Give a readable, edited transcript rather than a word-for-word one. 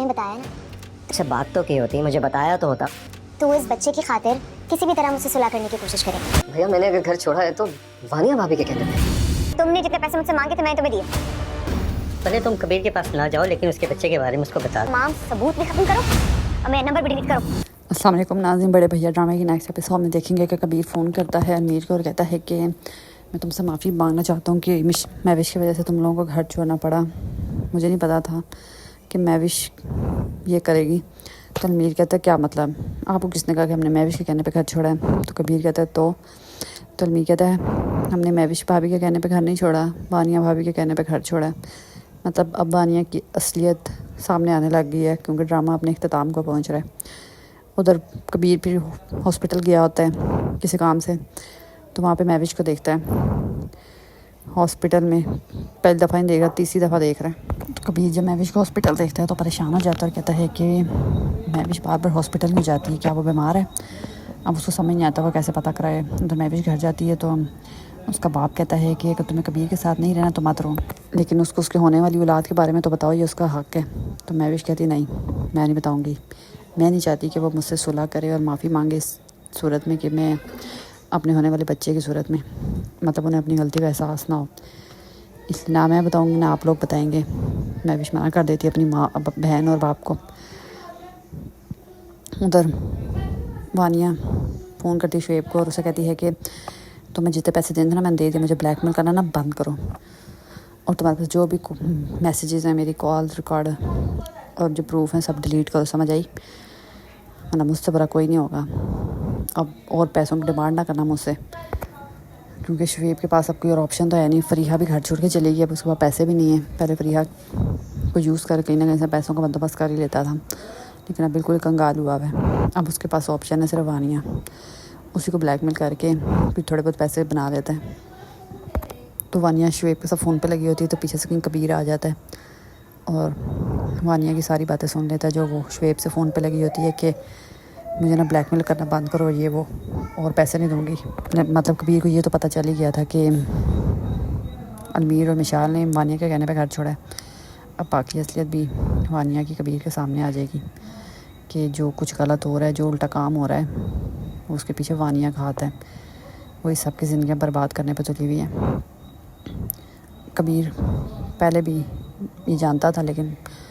नहीं बताया ना। अच्छा बात तो की होती, मुझे बताया तो होता। तो इस बच्चे की खातिर किसी भी तरह मुझसे सुलह करने की कोशिश करे। भैया मैंने अगर घर छोड़ा है तो वानिया भाभी के कहने पे। तुमने जितने पैसे मुझसे मांगे थे मैंने तुम्हें दिए। पहले तुम कबीर के पास ना जाओ, लेकिन उसके बच्चे के बारे में उसको बता दो। तमाम सबूत भी खत्म करो और मेरा नंबर भी डिलीट करो। अस्सलाम वालेकुम नाज़रीन, बड़े भैया ड्रामे की नेक्स्ट एपिसोड में देखेंगे कि कबीर फ़ोन करता है अमीर को और कहता है कि मैं तुमसे माफ़ी मांगना चाहता हूँ कि महविश की वजह से तुम लोगों को घर छोड़ना पड़ा। मुझे नहीं पता था कि महविश ये करेगी। तो अमीर कहता है क्या मतलब, आपको किसने कहा कि हमने महविश के कहने पे घर छोड़ा है? तो कबीर कहता है तो अमीर कहता है हमने महविश भाभी के कहने पे घर नहीं छोड़ा, वानिया भाभी के कहने पे घर छोड़ा है। मतलब अब वानिया की असलियत सामने आने लग गई है, क्योंकि ड्रामा अपने इख्तिताम को पहुँच रहा है। उधर कबीर फिर हॉस्पिटल गया होता है किसी काम से, तो वहाँ पे महविश को देखता है हॉस्पिटल में। पहली दफ़ा नहीं देख रहा, तीसरी दफ़ा देख रहा है। तो कबीर जब महविश को हॉस्पिटल देखता है तो परेशान हो जाता है और कहता है कि महविश बार बार हॉस्पिटल में जाती है, क्या वो बीमार है? अब उसको समझ नहीं आता वो कैसे पता कराए। उधर महविश घर जाती है तो उसका बाप कहता है कि अगर तुम्हें कबीर के साथ नहीं रहना तो मत रहो, लेकिन उसको उसके होने वाली औलाद के बारे में तो बताओ, ये उसका हक़ है। तो महविश कहती नहीं, मैं नहीं बताऊँगी। मैं नहीं चाहती कि वो मुझसे सुलह करे और माफ़ी मांगे इस सूरत में कि मैं अपने होने वाले बच्चे की सूरत में, मतलब उन्हें अपनी गलती का एहसास ना हो। इसलिए ना मैं बताऊंगी ना आप लोग बताएंगे। महविश मना कर देती है अपनी माँ बहन और बाप को। उधर वानिया फ़ोन करती शुएब को और उसे कहती है कि तुम्हें जितने पैसे देने ना मैंने दे दिए, मुझे ब्लैकमेल करना ना बंद करो, और तुम्हारे पास जो भी मैसेजेस हैं, मेरी कॉल रिकॉर्ड और जो प्रूफ हैं सब डिलीट करो, समझ आई? वरना मुझसे बुरा कोई नहीं होगा। अब और पैसों की डिमांड ना करना मुझसे, क्योंकि शुएब के पास अब कोई और ऑप्शन तो है नहीं। फरीहा भी घर छोड़ के चली गई, अब उसके पास पैसे भी नहीं है। पहले फरीहा को यूज़ कर कहीं ना कहीं से पैसों का बंदोबस्त कर ही लेता था, लेकिन अब बिल्कुल कंगाल हुआ है। अब उसके पास ऑप्शन है सिर्फ वानिया। उसी को ब्लैकमेल करके फिर थोड़े बहुत पैसे बना लेता है। तो वानिया शुएब के साथ फ़ोन पे लगी होती है, तो पीछे से कहीं कबीर आ जाता है और वानिया की सारी बातें सुन लेता है, जो वो शुएब से फ़ोन पे लगी होती है कि मुझे ना ब्लैकमेल करना बंद करो, ये वो, और पैसे नहीं दूँगी। मतलब कबीर को ये तो पता चल ही गया था कि अमीर और मिशाल ने वानिया के कहने पे घर छोड़ा है। अब बाकी असलियत भी वानिया की कबीर के सामने आ जाएगी कि जो कुछ गलत हो रहा है, जो उल्टा काम हो रहा है, उसके पीछे वानिया का हाथ है। वो इस सब की ज़िंदगी बर्बाद करने पर तुली हुई है। कबीर पहले भी ये जानता था, लेकिन